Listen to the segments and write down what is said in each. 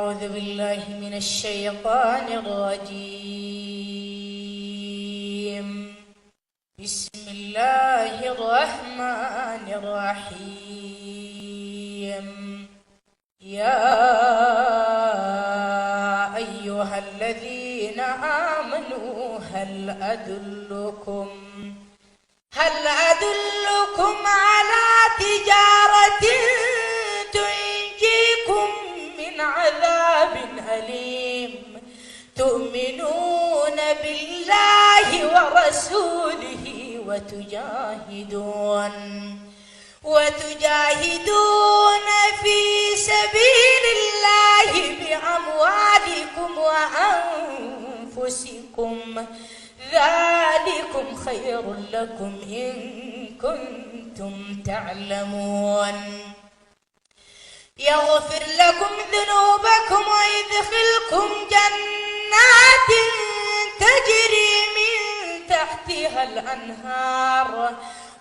أعوذ بالله من الشيطان الرجيم. بسم الله الرحمن الرحيم. يا أيها الذين آمنوا هل أدلكم على تجارة تنجيكم من عذاب أليم تؤمنون بالله ورسوله وتجاهدون في سبيل الله بأموالكم وأنفسكم ذلكم خير لكم إن كنتم تعلمون. يغفر لكم ذنوبكم ويدخلكم جنات تجري من تحتها الأنهار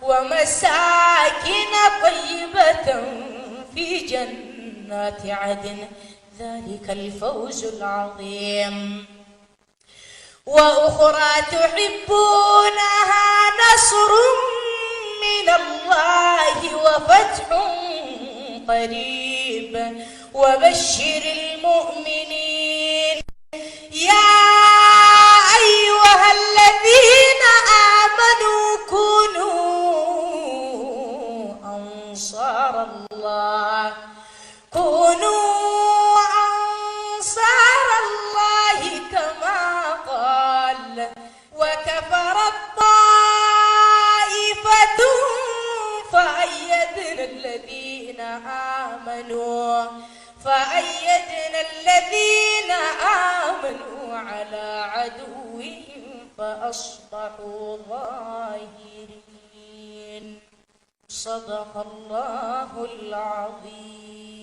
ومساكن طيبة في جنات عدن ذلك الفوز العظيم. وأخرى تحبونها نصر من الله وفتح قريب وبشر المؤمنين. يا أيها الذين آمنوا كونوا أنصار الله كما قال وكفر الطائفة فأيدنا الذين آمنوا على عدوهم فأصبحوا ظاهرين. صدق الله العظيم.